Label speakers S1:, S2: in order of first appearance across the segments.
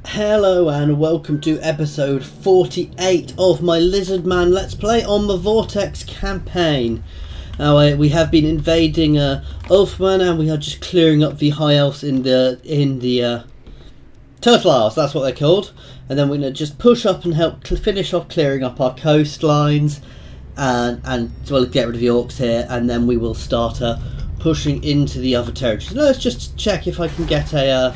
S1: Hello and welcome to episode 48 of my Lizardman Let's Play on the Vortex campaign. Now we have been invading Ulfman, and we are just clearing up the high elves in the Turtle Isles, that's what they're called. And then we're going to just push up and help finish off clearing up our coastlines and as well as get rid of the orcs here, and then we will start pushing into the other territories. Let's just check if I can get a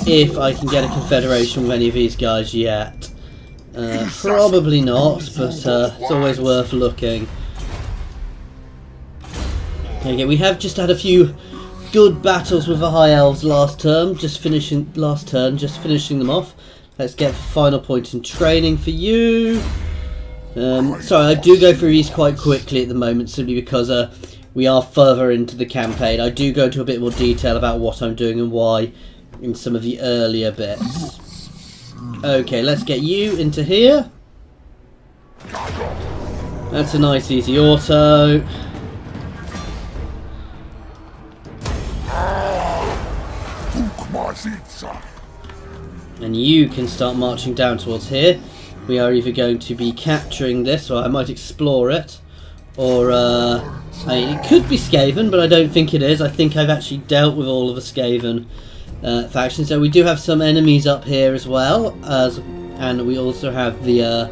S1: confederation with any of these guys yet. Probably not, but it's always worth looking. Okay, we have just had a few good battles with the high elves last turn, just finishing them off. Let's get the final point in training for you. Sorry, I do go through these quite quickly at the moment, simply because we are further into the campaign. I do go into a bit more detail about what I'm doing and why in some of the earlier bits. Okay, let's get you into here. That's a nice easy auto. And you can start marching down towards here. We are either going to be capturing this, or I might explore it, or it could be Skaven, but I don't think it is. I think I've actually dealt with all of the Skaven factions. So we do have some enemies up here as well, and we also have the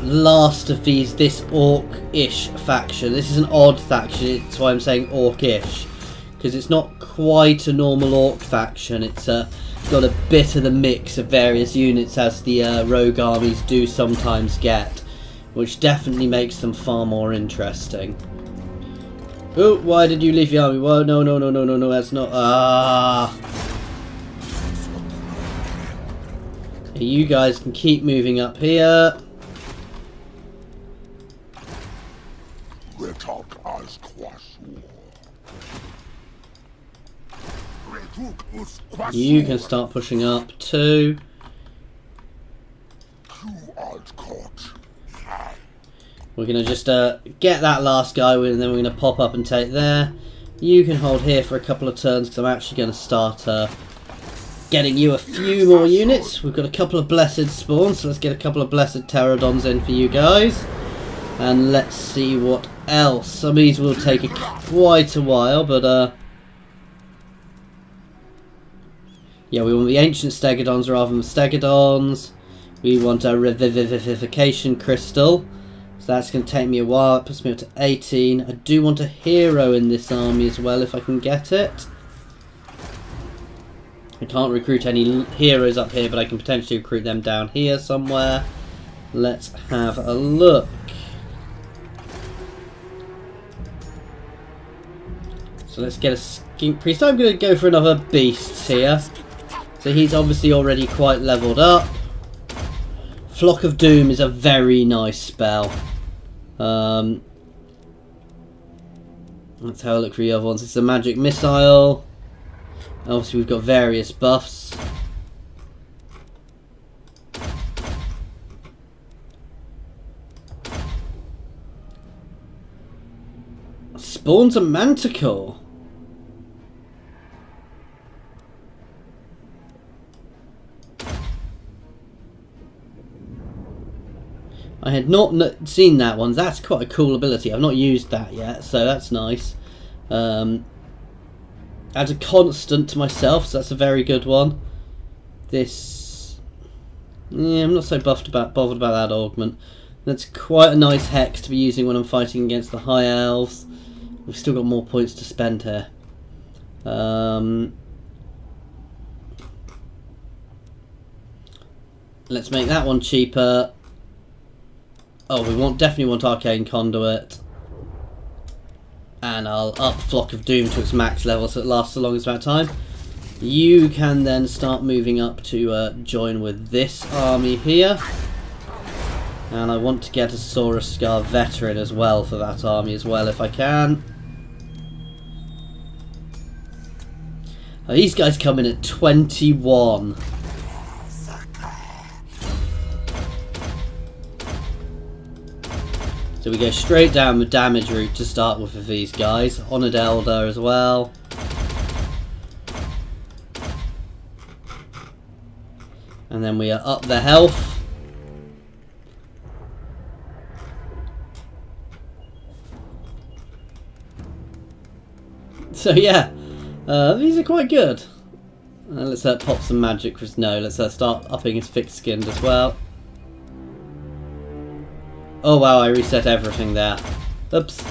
S1: last of this orc-ish faction. This is an odd faction, that's why I'm saying orc-ish, because it's not quite a normal orc faction. It's got a bit of the mix of various units, as the rogue armies do sometimes get, which definitely makes them far more interesting. Oh, why did you leave the army? Well, no, that's not... You guys can keep moving up here. You can start pushing up too. We're going to just get that last guy, and then we're going to pop up and take there. You can hold here for a couple of turns, because I'm actually going to start getting you a few more units. We've got a couple of blessed spawns, so let's get a couple of blessed pterodons in for you guys. And let's see what else. Some of these will take quite a while, but yeah, we want the ancient stegodons rather than stegodons. We want a revivification crystal. So that's going to take me a while. It puts me up to 18. I do want a hero in this army as well, if I can get it. I can't recruit any heroes up here, but I can potentially recruit them down here somewhere. Let's have a look. So let's get a skink priest. I'm going to go for another beast here. So he's obviously already quite leveled up. Flock of Doom is a very nice spell. Let's have a look for the other ones. It's a magic missile. Obviously we've got various buffs. Spawns a manticore. I had not seen that one. That's quite a cool ability. I've not used that yet, so that's nice. Adds a constant to myself, so that's a very good one. This... yeah, I'm not so bothered about that augment. That's quite a nice hex to be using when I'm fighting against the high elves. We've still got more points to spend here. Let's make that one cheaper. Oh, we definitely want Arcane Conduit. And I'll up Flock of Doom to its max level so it lasts the longest amount of time. You can then start moving up to join with this army here. And I want to get a Saurus Scar Veteran as well for that army as well, if I can. Oh, these guys come in at 21. So we go straight down the damage route to start with these guys. Honoured Elder as well. And then we are up their health. So yeah, these are quite good. Let's pop some magic. No, let's start upping his thick skinned as well. Oh wow, I reset everything there. Oops.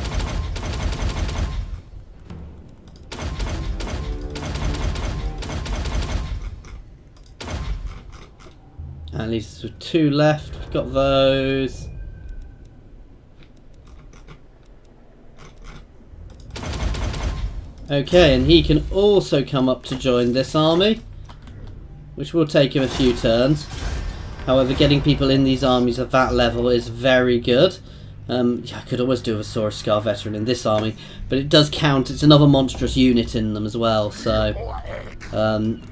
S1: At least with 2 left. We've got those. Okay, and he can also come up to join this army, which will take him a few turns. However, getting people in these armies at that level is very good. I could always do a Scar veteran in this army, but it does count. It's another monstrous unit in them as well, so I'm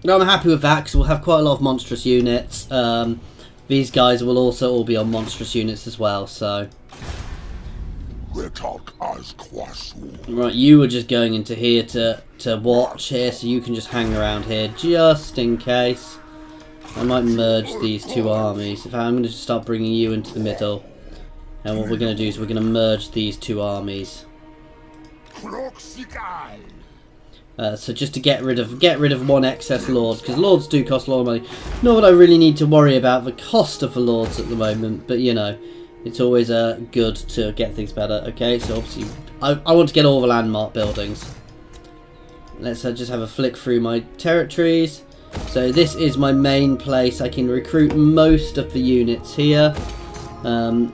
S1: happy with that because we'll have quite a lot of monstrous units. These guys will also all be on monstrous units as well, so. Right, you were just going into here to watch here, so you can just hang around here just in case. I might merge these 2 armies. In fact, I'm going to just start bringing you into the middle. And what we're going to do is we're going to merge these 2 armies. So just to get rid of 1 excess lord, because lords do cost a lot of money. Not that I really need to worry about the cost of the lords at the moment, but you know, it's always good to get things better. Okay, so obviously I want to get all the landmark buildings. Let's just have a flick through my territories. So this is my main place. I can recruit most of the units here. So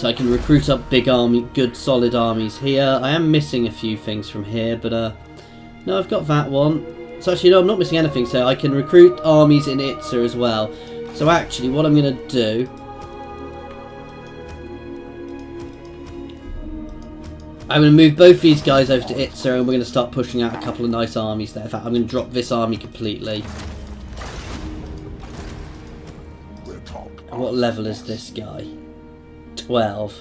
S1: I can recruit up big army, good solid armies here. I am missing a few things from here, but no, I've got that one. So actually, no, I'm not missing anything. So I can recruit armies in Itza as well. So actually, what I'm going to do, I'm going to move both these guys over to Itza, and we're going to start pushing out a couple of nice armies there. In fact, I'm going to drop this army completely. And what level is this guy? 12.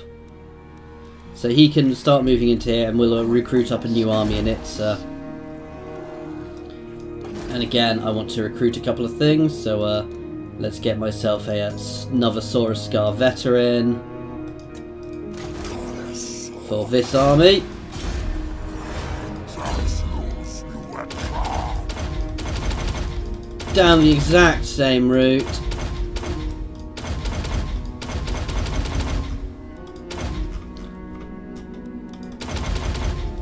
S1: So he can start moving into here, and we'll recruit up a new army in Itza. And again, I want to recruit a couple of things, so let's get myself another Scar veteran for this army. Down the exact same route.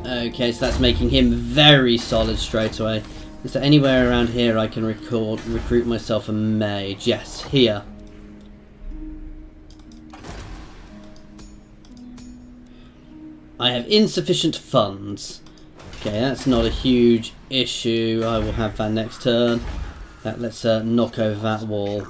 S1: Okay, so that's making him very solid straight away. Is there anywhere around here I can recruit myself a mage? Yes, here. I have insufficient funds. Okay, that's not a huge issue. I will have that next turn. Let's knock over that wall.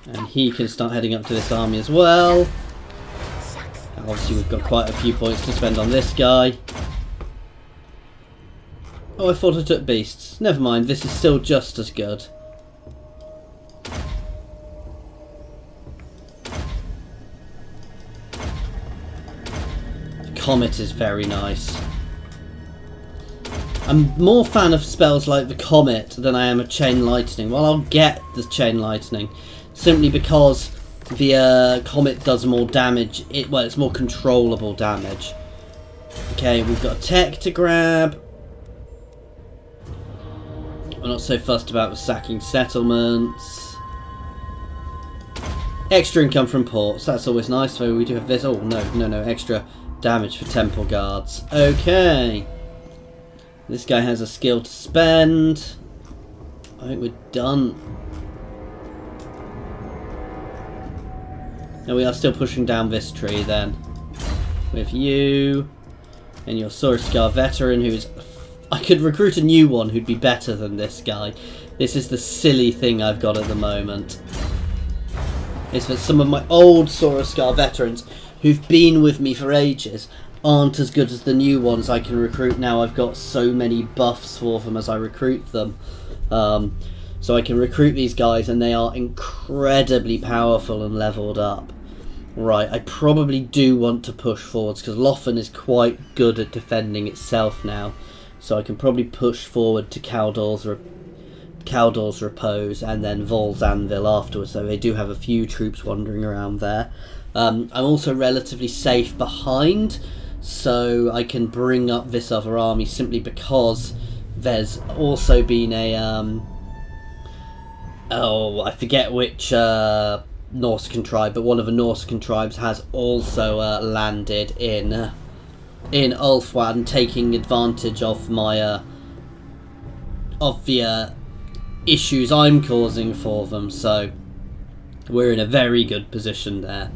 S1: And he can start heading up to this army as well. Obviously we've got quite a few points to spend on this guy. Oh, I thought I took beasts. Never mind, this is still just as good. The Comet is very nice. I'm more fan of spells like the Comet than I am of Chain Lightning. Well, I'll get the Chain Lightning simply because the Comet does more damage. Well, it's more controllable damage. Okay, we've got a tech to grab. We're not so fussed about the sacking settlements. Extra income from ports, that's always nice. So we do have this. Oh, no, extra damage for temple guards. Okay. This guy has a skill to spend. I think we're done. No, we are still pushing down this tree then. With you. And your Scar veteran who's... I could recruit a new one who'd be better than this guy. This is the silly thing I've got at the moment. It's that some of my old Scar veterans who've been with me for ages aren't as good as the new ones I can recruit now. I've got so many buffs for them as I recruit them. So I can recruit these guys, and they are incredibly powerful and leveled up. Right, I probably do want to push forwards, because Lothern is quite good at defending itself now. So I can probably push forward to Cawdor's Repose, and then Vol's Anvil afterwards. So they do have a few troops wandering around there. I'm also relatively safe behind, so I can bring up this other army simply because there's also been a oh, I forget which Nausicaan tribe, but one of the Nausicaan tribes has also landed in Ulfwan, taking advantage of my the issues I'm causing for them. So we're in a very good position there.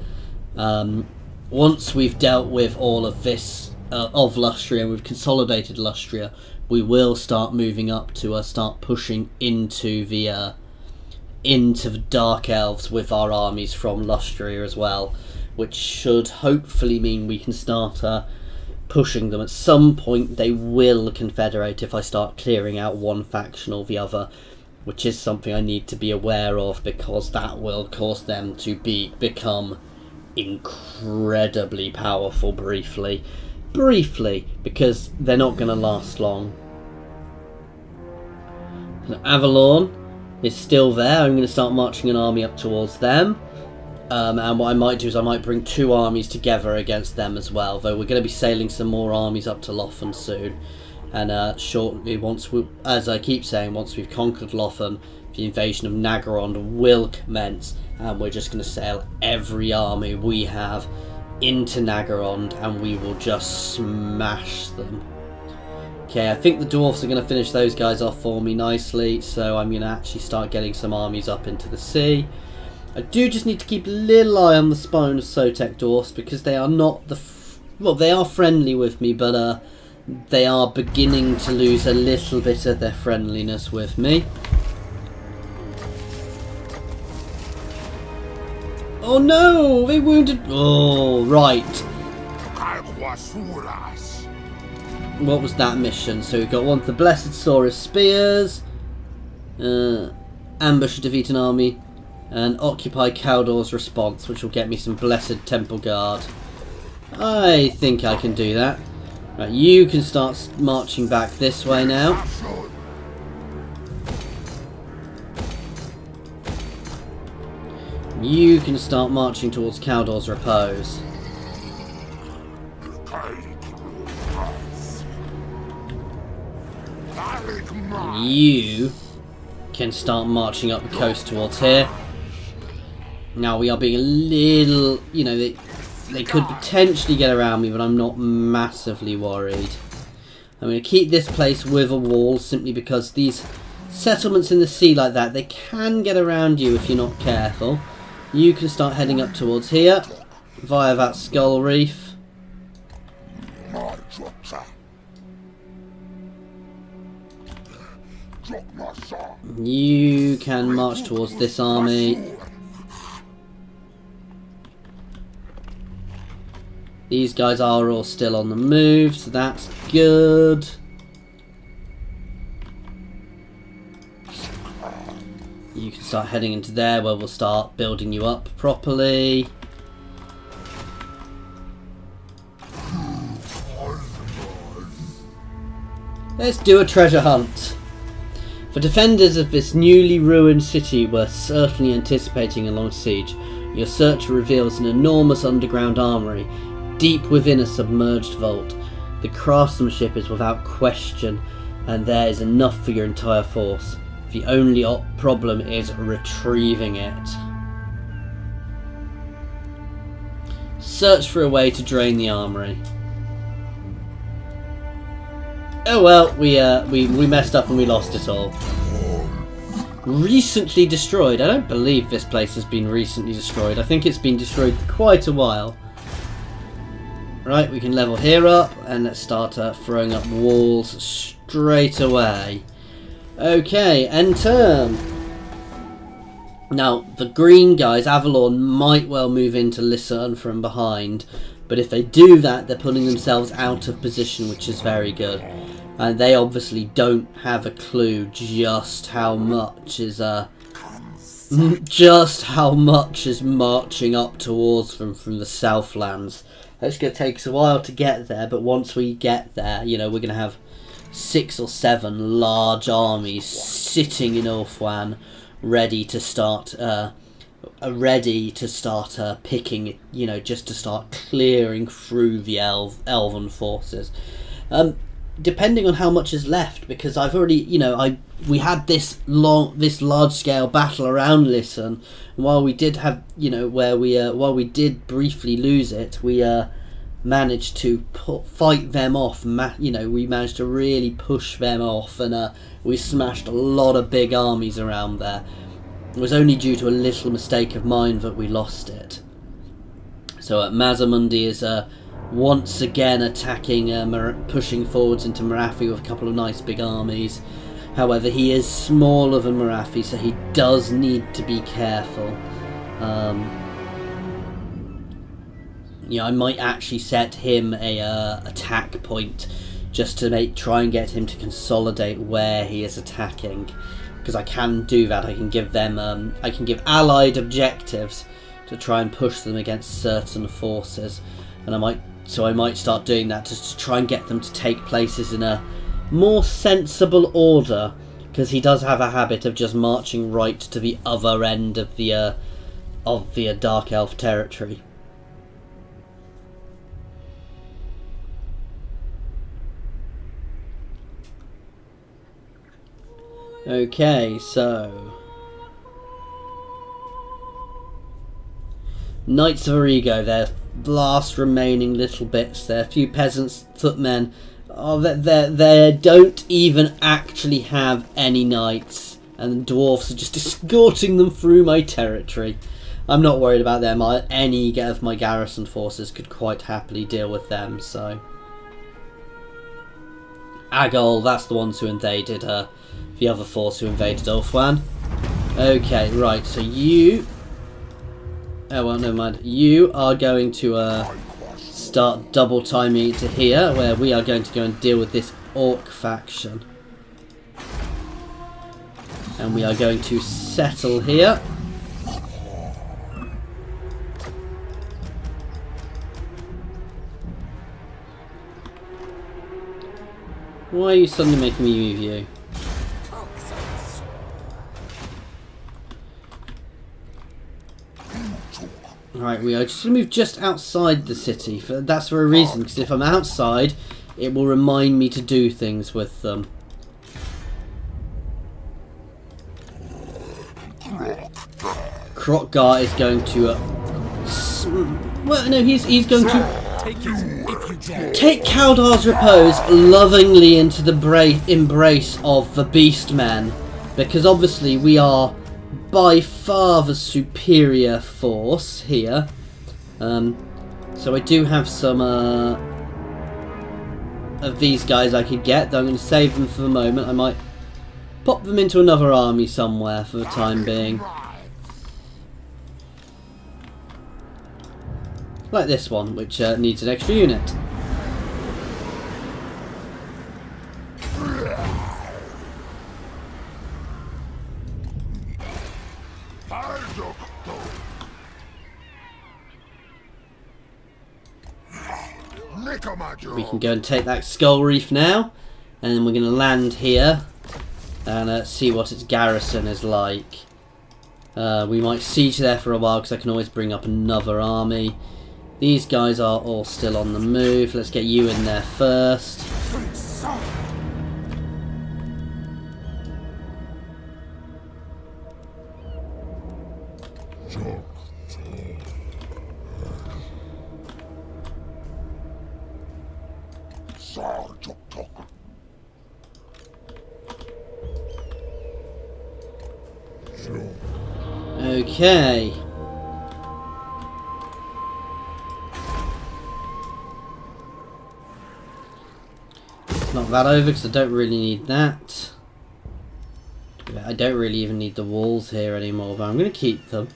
S1: Once we've dealt with all of this of Lustria, and we've consolidated Lustria, we will start moving up to start pushing into the Dark Elves with our armies from Lustria as well, which should hopefully mean we can start pushing them. At some point they will confederate if I start clearing out one faction or the other, which is something I need to be aware of, because that will cause them to become incredibly powerful briefly, because they're not going to last long. Avalon is still there. I'm going to start marching an army up towards them, and what I might do is I might bring two armies together against them as well, though we're going to be sailing some more armies up to Lothern soon. And shortly, as I keep saying, once we've conquered Lothern, the invasion of Nagarond will commence, and we're just going to sail every army we have into Nagarond, and we will just smash them. Okay, I think the dwarfs are going to finish those guys off for me nicely, so I'm going to actually start getting some armies up into the sea. I do just need to keep a little eye on the spawn of Sotek dwarfs, because they are not well, they are friendly with me, but they are beginning to lose a little bit of their friendliness with me. Oh no! They wounded... Oh, right. What was that mission? So we've got one of the Blessed Saurus Spears, ambush defeat an army, and occupy Cawdor's Response, which will get me some Blessed Temple Guard. I think I can do that. Right, you can start marching back this way now. You can start marching towards Cawdor's Repose. And you can start marching up the coast towards here. Now we are being a little, you know, they could potentially get around me, but I'm not massively worried. I'm going to keep this place with a wall, simply because these settlements in the sea like that, they can get around you if you're not careful. You can start heading up towards here via that Skull Reef. You can march towards this army. These guys are all still on the move, so that's good. You can start heading into there, where we'll start building you up properly. Let's do a treasure hunt. The defenders of this newly ruined city were certainly anticipating a long siege. Your search reveals an enormous underground armory, deep within a submerged vault. The craftsmanship is without question, and there is enough for your entire force. The only problem is retrieving it. Search for a way to drain the armory. Oh well, we messed up and we lost it all. Recently destroyed. I don't believe this place has been recently destroyed. I think it's been destroyed for quite a while. Right, we can level here up, and let's start throwing up walls straight away. Okay, end turn. Now, the green guys, Avalon, might well move into Lizardmen from behind, but if they do that, they're putting themselves out of position, which is very good. and they obviously don't have a clue just how much is marching up towards them from the Southlands. It's going to take us a while to get there, but once we get there, you know, we're going to have 6 or 7 large armies sitting in Ulthuan, ready to start picking, you know, just to start clearing through the elven forces. Depending on how much is left, because I've already, you know, we had this large scale battle around Listen, and while we did have, you know, while we did briefly lose it, we managed to fight them off. You know, we managed to really push them off, and we smashed a lot of big armies around there. It was only due to a little mistake of mine that we lost it. So Mazamundi is once again attacking, pushing forwards into Marathi with a couple of nice big armies. However, he is smaller than Marathi, so he does need to be careful. You know, I might actually set him a attack point just to try and get him to consolidate where he is attacking, because I can do that. I can give them I can give allied objectives to try and push them against certain forces, and I might start doing that just to try and get them to take places in a more sensible order, because he does have a habit of just marching right to the other end of the Dark Elf territory. Okay, so Knights of Origo, their last remaining little bits. There are a few peasants, footmen. Oh, they don't even actually have any knights, and the dwarfs are just escorting them through my territory. I'm not worried about them. Any of my garrison forces could quite happily deal with them. So Agol, that's the ones who invaded the other force who invaded Ulthuan. Okay, right, so you... Oh, well, never mind. You are going to start double timing to here, where we are going to go and deal with this Orc faction. And we are going to settle here. Why are you suddenly making me move you? Right, we are just going to move just outside the city. That's for a reason, because if I'm outside, it will remind me to do things with them. Kroq-Gar is going to... well, no, he's going to take Kaldar's Repose lovingly into the embrace of the Bestmen, because obviously we are by far the superior force here. So I do have some of these guys I could get, though I'm going to save them for the moment. I might pop them into another army somewhere for the time being. Like this one, which needs an extra unit. We can go and take that Skull Reef now, and then we're going to land here and see what its garrison is like. We might siege there for a while, because I can always bring up another army. These guys are all still on the move. Let's get you in there first. Okay. Knock that over, because I don't really need that. I don't really even need the walls here anymore, but I'm going to keep them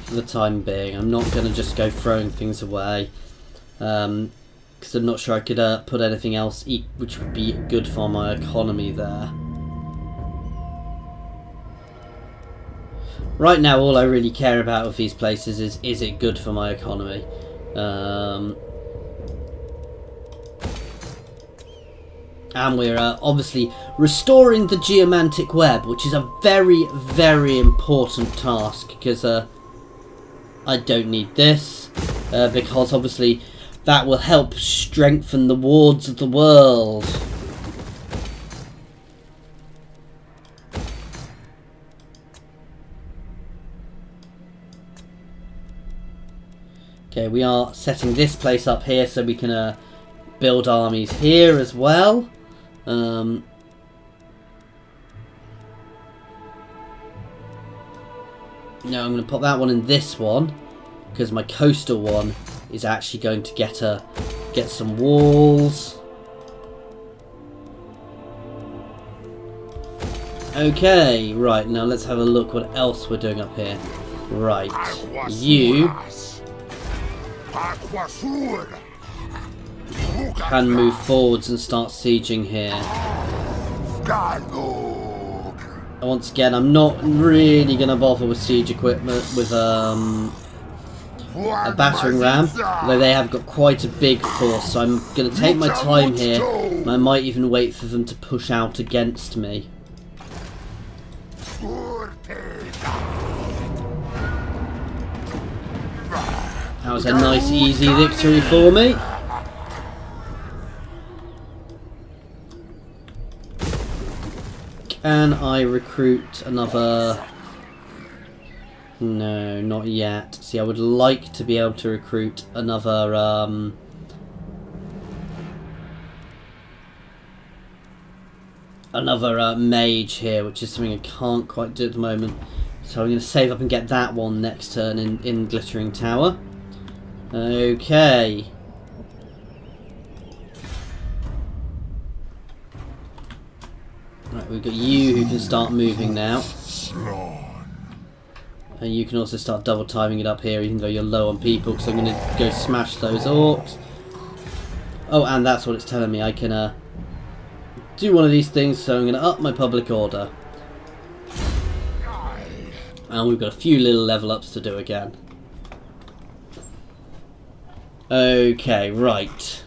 S1: for the time being. I'm not going to just go throwing things away. because I'm not sure I could put anything else which would be good for my economy there. Right now, all I really care about with these places is it good for my economy? And we're obviously restoring the geomantic web, which is a very, very important task, because I don't need this, because obviously that will help strengthen the wards of the world. Okay, we are setting this place up here so we can build armies here as well. Now I'm going to put that one in this one, because my coastal one is actually going to get some walls. Okay, right, now let's have a look what else we're doing up here. Right, you can move forwards and start sieging here. And once again, I'm not really going to bother with siege equipment with a battering ram, though they have got quite a big force, so I'm going to take my time here, and I might even wait for them to push out against me. That was a nice easy victory for me. Can I recruit another? No, not yet. See, I would like to be able to recruit another mage here, which is something I can't quite do at the moment. So I'm going to save up and get that one next turn in Glittering Tower. Okay. Right, we've got you who can start moving now. And you can also start double timing it up here, even though you're low on people, because I'm going to go smash those orcs. Oh, and that's what it's telling me. I can do one of these things, so I'm going to up my public order. And we've got a few little level ups to do again. Okay, right.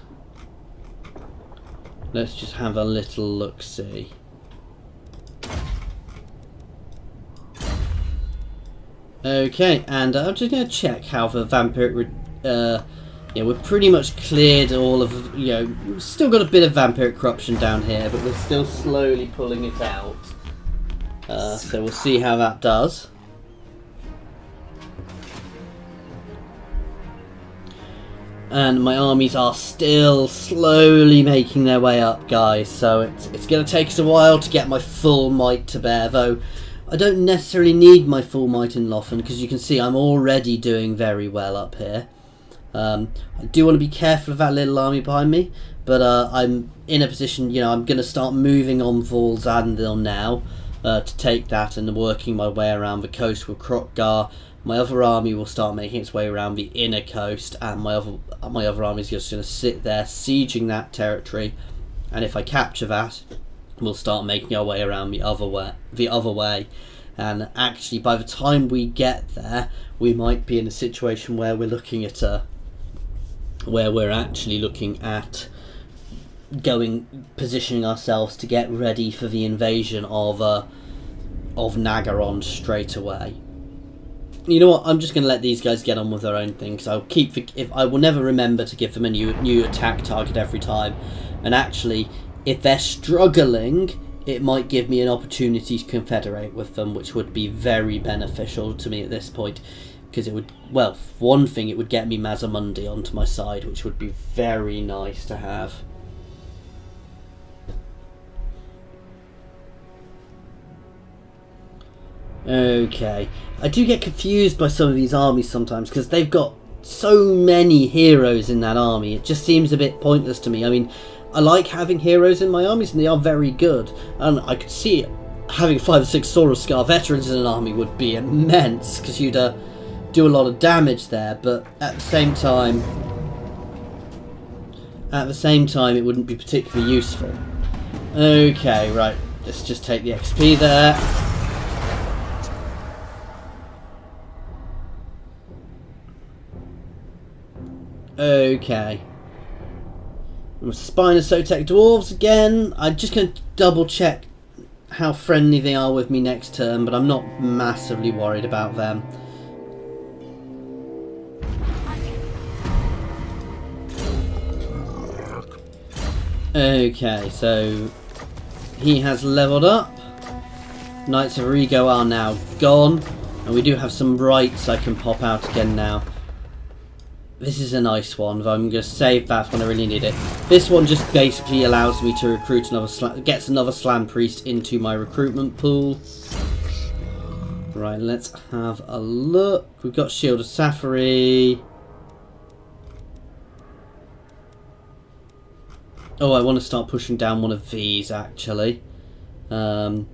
S1: Let's just have a little look-see. Okay, and I'm just going to check how the vampiric... yeah, we're pretty much cleared all of... You know, we've still got a bit of vampiric corruption down here, but we're still slowly pulling it out. So we'll see how that does. And my armies are still slowly making their way up, guys, so it's going to take us a while to get my full might to bear, though I don't necessarily need my full might in Loffen, because you can see I'm already doing very well up here. I do want to be careful of that little army behind me, but I'm in a position, you know, I'm going to start moving on Volzandil now to take that and working my way around the coast with Kroq-Gar. My other army will start making its way around the inner coast, and my other army is just going to sit there sieging that territory. And if I capture that, we'll start making our way around the other way. And actually, by the time we get there, we might be in a situation where we're looking at positioning ourselves to get ready for the invasion of Nagaron straight away. You know what? I'm just going to let these guys get on with their own thing, because I will never remember to give them a new attack target every time. And actually, if they're struggling, it might give me an opportunity to confederate with them, which would be very beneficial to me at this point, because it would, well, for one thing, it would get me Mazamundi onto my side, which would be very nice to have. Okay, I do get confused by some of these armies sometimes, because they've got so many heroes in that army. It just seems a bit pointless to me. I mean, I like having heroes in my armies, and they are very good, and I could see having 5 or 6 Sword of Scar veterans in an army would be immense, because you'd do a lot of damage there. But at the same time, At the same time, it wouldn't be particularly useful. Okay, right. Let's just take the XP there. Okay. Spinosotech dwarves again. I'm just going to double check how friendly they are with me next turn, but I'm not massively worried about them. Okay, so he has leveled up. Knights of Rego are now gone, and we do have some rights I can pop out again now. This is a nice one, but I'm going to save that when I really need it. This one just basically allows me to recruit gets another Slam Priest into my recruitment pool. Right, let's have a look. We've got Shield of Safari. Oh, I want to start pushing down one of these, actually. And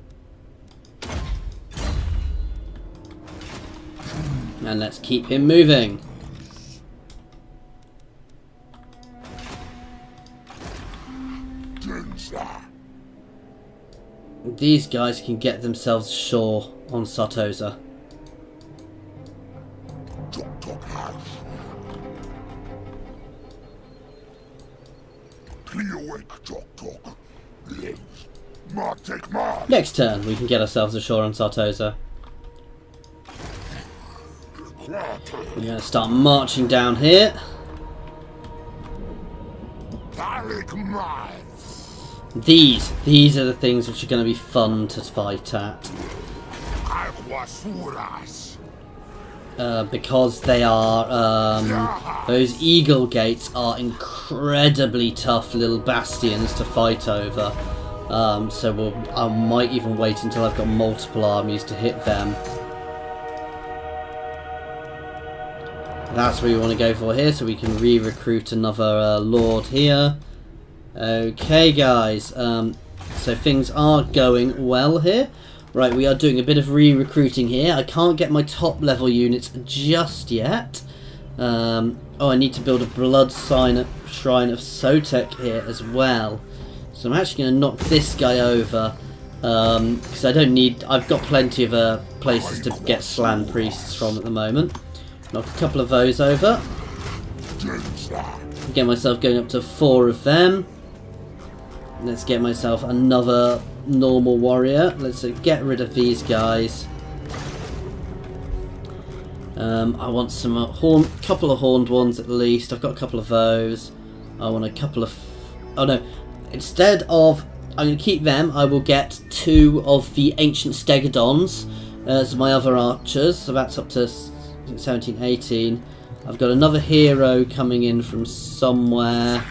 S1: let's keep him moving. These guys can get themselves ashore on Sartosa. Next turn, we can get ourselves ashore on Sartosa. We're going to start marching down here. These are the things which are going to be fun to fight at. Because they are, those eagle gates are incredibly tough little bastions to fight over. So I might even wait until I've got multiple armies to hit them. That's what we want to go for here, so we can re-recruit another lord here. Okay, guys, so things are going well here. Right, we are doing a bit of re-recruiting here. I can't get my top level units just yet. Oh, I need to build a blood shrine of Sotek here as well. So I'm actually going to knock this guy over, because I don't need... I've got plenty of places to get Slan Priests from at the moment. Knock a couple of those over. Get myself going up to 4 of them. Let's get myself another normal warrior. Let's get rid of these guys. I want some couple of horned ones at least. I've got a couple of those. I want a couple of... Oh no. Instead of... I'm going to keep them. I will get 2 of the ancient stegodons as my other archers. So that's up to 17, 18. I've got another hero coming in from somewhere.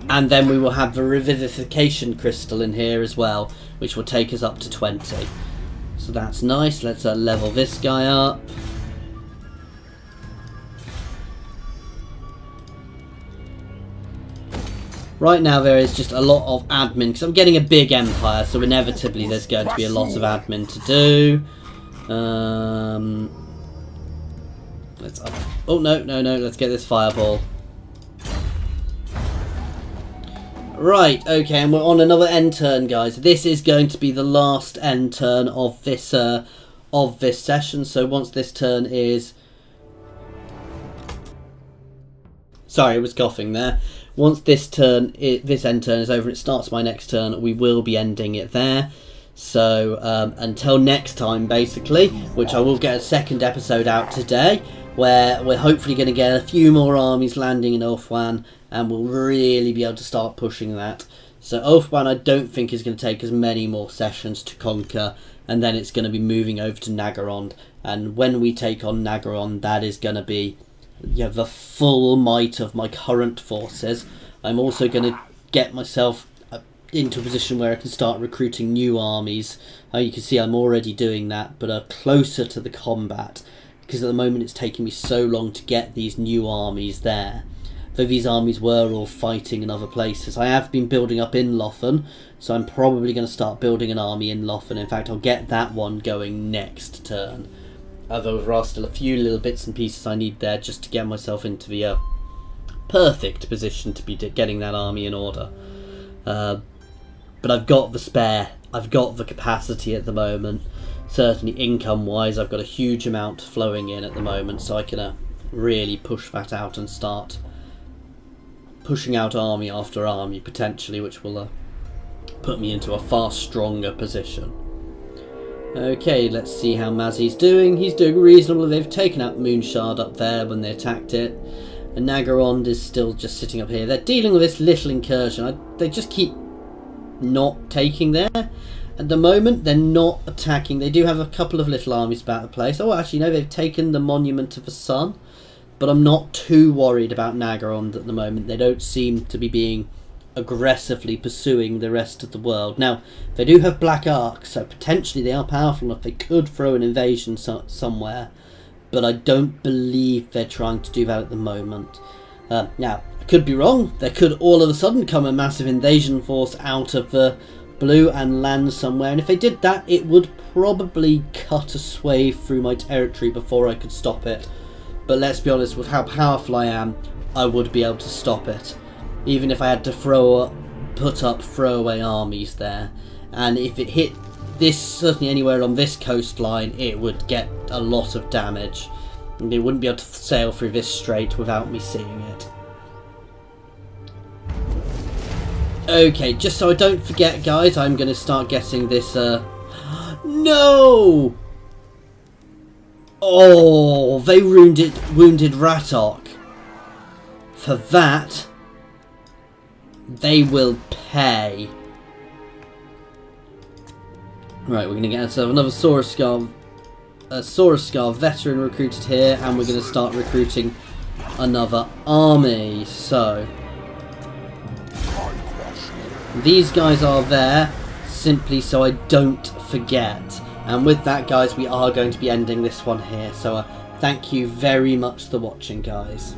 S1: And then we will have the revivification crystal in here as well, which will take us up to 20. So that's nice. Let's level this guy up. Right now there is just a lot of admin, because I'm getting a big empire, so inevitably there's going to be a lot of admin to do. Let's up. Oh, no, let's get this fireball. Right, okay, and we're on another end turn, guys. This is going to be the last end turn of this session. So once this turn is... Sorry, I was coughing there. Once this end turn is over and it starts my next turn, we will be ending it there. So until next time, basically, which I will get a second episode out today, where we're hopefully going to get a few more armies landing in Ulthuan, and we'll really be able to start pushing that. So Ulthuan I don't think is going to take as many more sessions to conquer, and then it's going to be moving over to Naggarond. And when we take on Naggarond, that is going to be the full might of my current forces. I'm also going to get myself into a position where I can start recruiting new armies. You can see I'm already doing that, but closer to the combat, because at the moment it's taking me so long to get these new armies there. Though these armies were all fighting in other places. I have been building up in Lothen, so I'm probably going to start building an army in Lothen. In fact, I'll get that one going next turn. although there are still a few little bits and pieces I need there just to get myself into the perfect position to be getting that army in order. But I've got the spare, I've got the capacity at the moment. Certainly income-wise, I've got a huge amount flowing in at the moment, so I can really push that out and start pushing out army after army, potentially, which will put me into a far stronger position. Okay, let's see how Mazzy's doing. He's doing reasonable. They've taken out Moonshard up there when they attacked it. And Nagarond is still just sitting up here. They're dealing with this little incursion. They just keep not taking there. At the moment, they're not attacking. They do have a couple of little armies about the place. Oh, actually, no, they've taken the Monument of the Sun. But I'm not too worried about Nagarond at the moment. They don't seem to be being aggressively pursuing the rest of the world. Now, they do have Black Arcs, so potentially they are powerful enough. They could throw an invasion somewhere. But I don't believe they're trying to do that at the moment. Now, I could be wrong. There could all of a sudden come a massive invasion force out of the blue and land somewhere. And if they did that, it would probably cut a swathe through my territory before I could stop it. But let's be honest, with how powerful I am, I would be able to stop it. Even if I had to put up throwaway armies there. And if it hit this, certainly anywhere on this coastline, it would get a lot of damage. And they wouldn't be able to sail through this strait without me seeing it. Okay, just so I don't forget, guys, I'm going to start getting this... No! Oh, they wounded Ratok. For that, they will pay. Right, we're going to get ourselves another Saurus Scar veteran recruited here, and we're going to start recruiting another army. So, these guys are there simply so I don't forget. And with that, guys, we are going to be ending this one here. So, thank you very much for watching, guys.